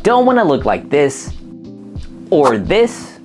don't want to look like this or this.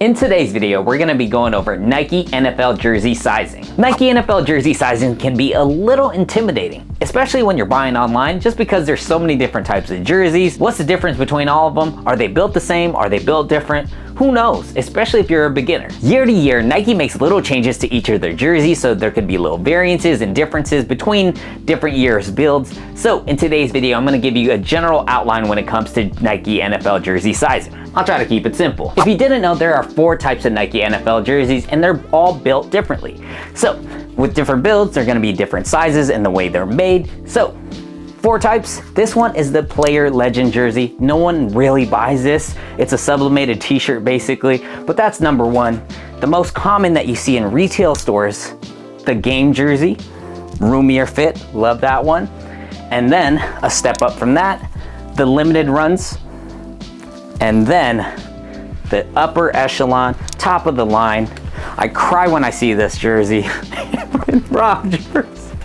In today's video, we're gonna be going over Nike NFL jersey sizing. Nike NFL jersey sizing can be a little intimidating, especially when you're buying online, just because there's so many different types of jerseys. What's the difference between all of them? Are they built the same? Are they built different? Who knows, especially if you're a beginner. Year to year, Nike makes little changes to each of their jerseys, so there could be little variances and differences between different years' builds. So in today's video, I'm gonna give you a general outline when it comes to Nike NFL jersey sizing. I'll try to keep it simple. If you didn't know, there are 4 types of Nike NFL jerseys and they're all built differently. So with different builds, they're gonna be different sizes and the way they're made. So 4 types. This one is the player legend jersey. No one really buys this. It's a sublimated t-shirt basically, but that's number 1. The most common that you see in retail stores, the game jersey, roomier fit, love that one. And then a step up from that, the limited runs, and then the upper echelon, top of the line. I cry when I see this jersey.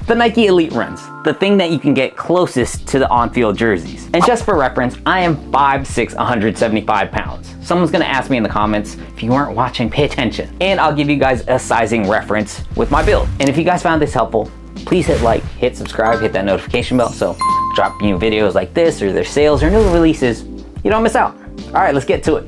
The Nike Elite runs, the thing that you can get closest to the on-field jerseys. And just for reference, I am 5'6", 175 pounds. Someone's gonna ask me in the comments, if you weren't watching, pay attention. And I'll give you guys a sizing reference with my build. And if you guys found this helpful, please hit like, hit subscribe, hit that notification bell, so drop new videos like this, or their sales or new releases, you don't miss out. All right, let's get to it.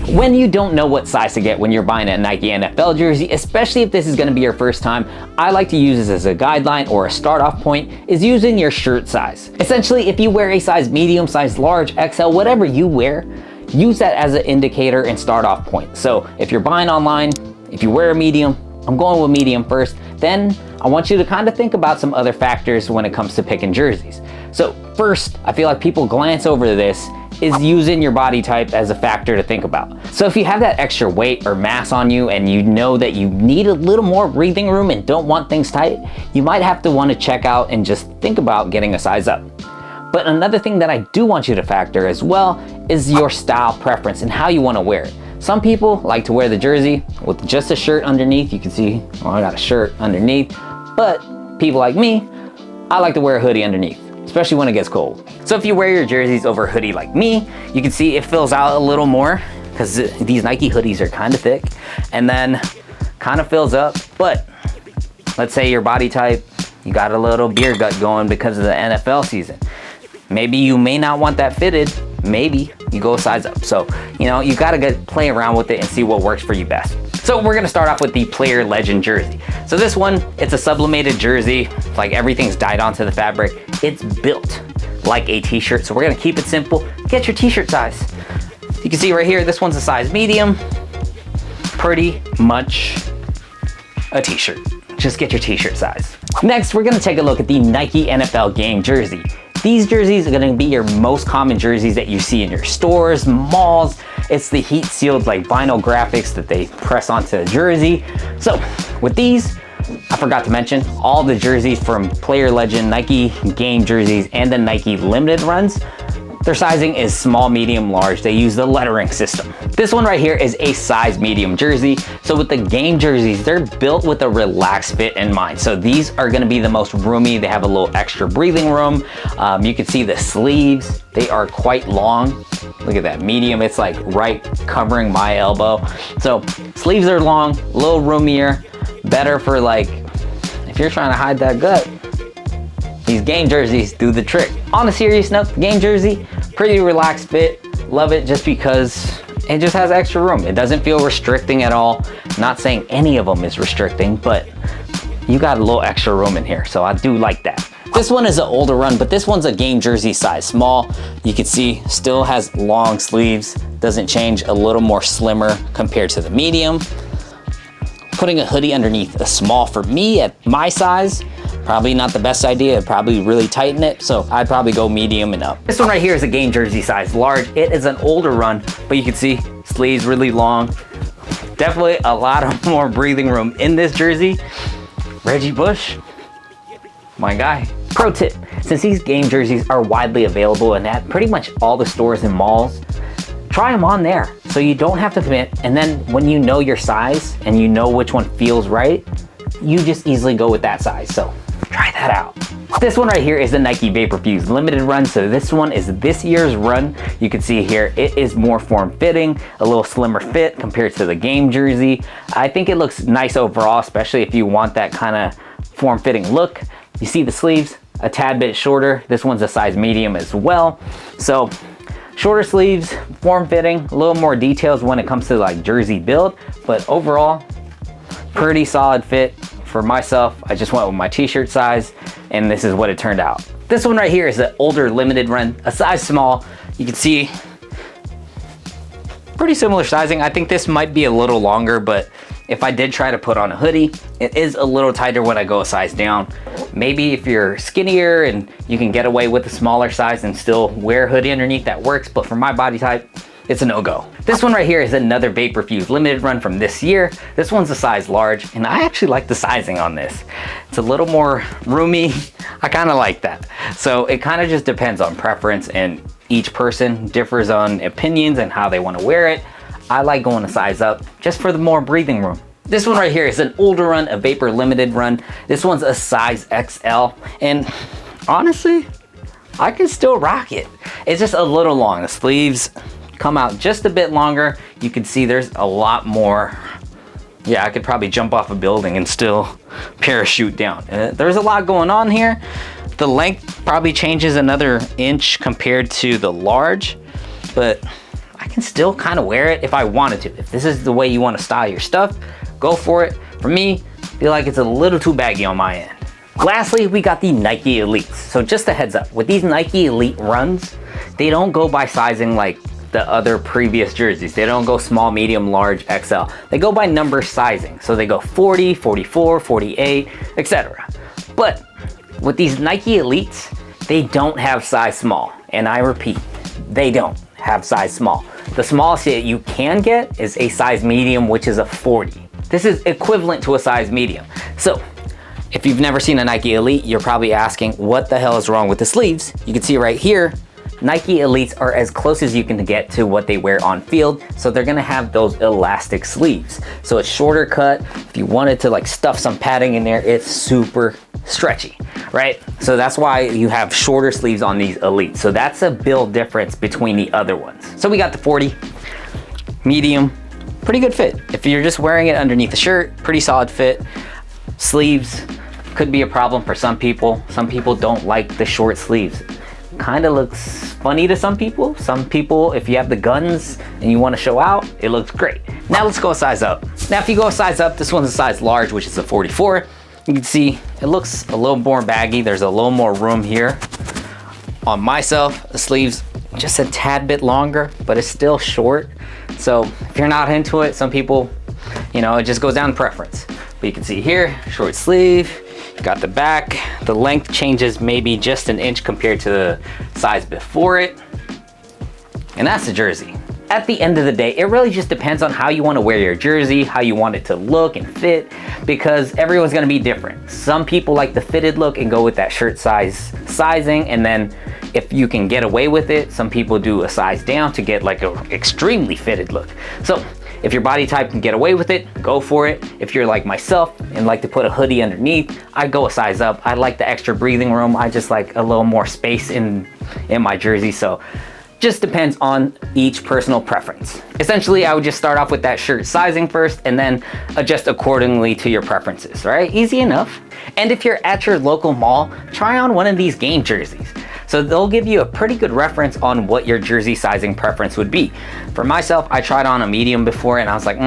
When you don't know what size to get when you're buying a Nike NFL jersey, especially if this is gonna be your first time, I like to use this as a guideline or a start off point, is using your shirt size. Essentially, if you wear a size medium, size large, XL, whatever you wear, use that as an indicator and start off point. So if you're buying online, if you wear a medium, I'm going with medium first, then I want you to kind of think about some other factors when it comes to picking jerseys. So first, I feel like people glance over this, is using your body type as a factor to think about. So if you have that extra weight or mass on you and you know that you need a little more breathing room and don't want things tight, you might have to want to check out and just think about getting a size up. But another thing that I do want you to factor as well is your style preference and how you want to wear it. Some people like to wear the jersey with just a shirt underneath. You can see, oh, I got a shirt underneath. But people like me, I like to wear a hoodie underneath, especially when it gets cold. So if you wear your jerseys over a hoodie like me, you can see it fills out a little more because these Nike hoodies are kind of thick and then kind of fills up. But let's say your body type, you got a little beer gut going because of the NFL season. Maybe you may not want that fitted. Maybe you go a size up. So, you know, you gotta play around with it and see what works for you best. So we're gonna start off with the player legend jersey. So this one, it's a sublimated jersey, like everything's dyed onto the fabric. It's built like a t-shirt, so we're gonna keep it simple. Get your t-shirt size. You can see right here, this one's a size medium, pretty much a t-shirt. Just get your t-shirt size. Next, we're gonna take a look at the Nike NFL game jersey. These jerseys are gonna be your most common jerseys that you see in your stores, malls. It's the heat sealed like vinyl graphics that they press onto a jersey. So with these, I forgot to mention, all the jerseys from Player Legend, Nike game jerseys, and the Nike limited runs, their sizing is small, medium, large. They use the lettering system. This one right here is a size medium jersey. So with the game jerseys, they're built with a relaxed fit in mind. So these are gonna be the most roomy. They have a little extra breathing room. You can see the sleeves. They are quite long. Look at that, medium. It's like right covering my elbow. So sleeves are long, a little roomier, better for like, if you're trying to hide that gut, these game jerseys do the trick. On a serious note, game jersey, pretty relaxed fit. Love it just because it just has extra room. It doesn't feel restricting at all. Not saying any of them is restricting, but you got a little extra room in here, so I do like that. This one is an older run, but this one's a game jersey size small. You can see still has long sleeves, doesn't change, a little more slimmer compared to the medium. Putting a hoodie underneath a small for me at my size, probably not the best idea. It'd probably really tighten it, so I'd probably go medium and up. This one right here is a game jersey size large. It is an older run, but you can see sleeves really long. Definitely a lot of more breathing room in this jersey. Reggie Bush, my guy. Pro tip, since these game jerseys are widely available and at pretty much all the stores and malls, try them on there so you don't have to commit. And then when you know your size and you know which one feels right, you just easily go with that size. So try that out. This one right here is the Nike Vapor Fuse limited run. So this one is this year's run. You can see here, it is more form-fitting, a little slimmer fit compared to the game jersey. I think it looks nice overall, especially if you want that kind of form-fitting look. You see the sleeves, a tad bit shorter. This one's a size medium as well. So shorter sleeves, form-fitting, a little more details when it comes to like jersey build, but overall, pretty solid fit. For myself, I just went with my t-shirt size, and this is what it turned out. This one right here is an older limited run, a size small. You can see pretty similar sizing. I think this might be a little longer, but if I did try to put on a hoodie, it is a little tighter when I go a size down. Maybe if you're skinnier and you can get away with a smaller size and still wear a hoodie underneath, that works, but for my body type, it's a no-go. This one right here is another Vapor Fuse limited run from this year. This one's a size large, and I actually like the sizing on this. It's a little more roomy. I kind of like that. So it kind of just depends on preference, and each person differs on opinions and how they want to wear it. I like going a size up just for the more breathing room. This one right here is an older run, a Vapor limited run. This one's a size XL, and honestly, I can still rock it. It's just a little long. The sleeves come out just a bit longer. You can see there's a lot more. Yeah, I could probably jump off a building and still parachute down. There's a lot going on here. The length probably changes another inch compared to the large, but I can still kind of wear it if I wanted to. If this is the way you want to style your stuff, go for it. For me, I feel like it's a little too baggy on my end. Lastly, we got the Nike Elites. So just a heads up, with these Nike Elite runs, they don't go by sizing like the other previous jerseys. They don't go small, medium, large, XL. They go by number sizing. So they go 40, 44, 48, etc. But with these Nike Elites, they don't have size small. And I repeat, they don't have size small. The smallest that you can get is a size medium, which is a 40. This is equivalent to a size medium. So if you've never seen a Nike Elite, you're probably asking, what the hell is wrong with the sleeves? You can see right here, Nike Elites are as close as you can get to what they wear on field, so they're gonna have those elastic sleeves. So it's shorter cut. If you wanted to like stuff some padding in there, it's super stretchy, right? So that's why you have shorter sleeves on these Elites. So that's a build difference between the other ones. So we got the 40, medium, pretty good fit. If you're just wearing it underneath the shirt, pretty solid fit. Sleeves could be a problem for some people. Some people don't like the short sleeves. Kind of looks funny to some people. Some people, if you have the guns and you want to show out, it looks great. Now let's go a size up. Now if you go a size up, this one's a size large, which is a 44. You can see it looks a little more baggy. There's a little more room here. On myself, the sleeves just a tad bit longer, but it's still short. So if you're not into it, some people, you know, it just goes down to preference. But you can see here, short sleeve. Got the back, the length changes maybe just an inch compared to the size before it. And that's the jersey. At the end of the day, it really just depends on how you want to wear your jersey, how you want it to look and fit, because everyone's going to be different. Some people like the fitted look and go with that shirt size sizing, and then if you can get away with it, some people do a size down to get like an extremely fitted look. So if your body type can get away with it, go for it. If you're like myself and like to put a hoodie underneath, I go a size up. I like the extra breathing room. I just like a little more space in my jersey. So just depends on each personal preference. Essentially, I would just start off with that shirt sizing first and then adjust accordingly to your preferences, right? Easy enough. And if you're at your local mall, try on one of these game jerseys. So they'll give you a pretty good reference on what your jersey sizing preference would be. For myself, I tried on a medium before and I was like,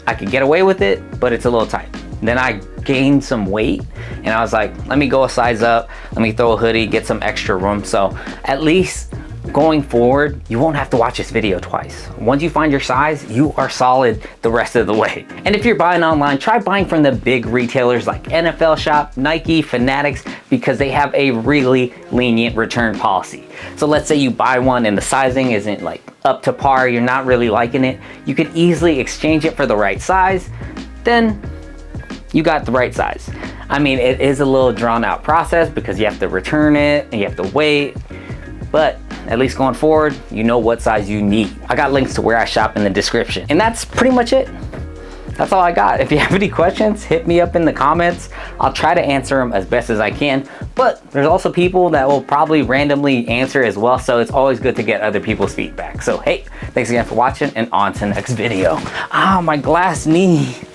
I could get away with it, but it's a little tight. Then I gained some weight and I was like, let me go a size up, let me throw a hoodie, get some extra room. So at least going forward, you won't have to watch this video twice. Once you find your size, you are solid the rest of the way. And if you're buying online, try buying from the big retailers like NFL Shop, Nike, Fanatics, because they have a really lenient return policy. So let's say you buy one and the sizing isn't like up to par, you're not really liking it, you could easily exchange it for the right size, then you got the right size. I mean, it is a little drawn out process because you have to return it and you have to wait, but at least going forward, you know what size you need. I got links to where I shop in the description. And that's pretty much it. that's all I got. If you have any questions, hit me up in the comments. I'll try to answer them as best as I can, but there's also people that will probably randomly answer as well, so it's always good to get other people's feedback. So hey, thanks again for watching, and on to the next video. Ah, my glass knee.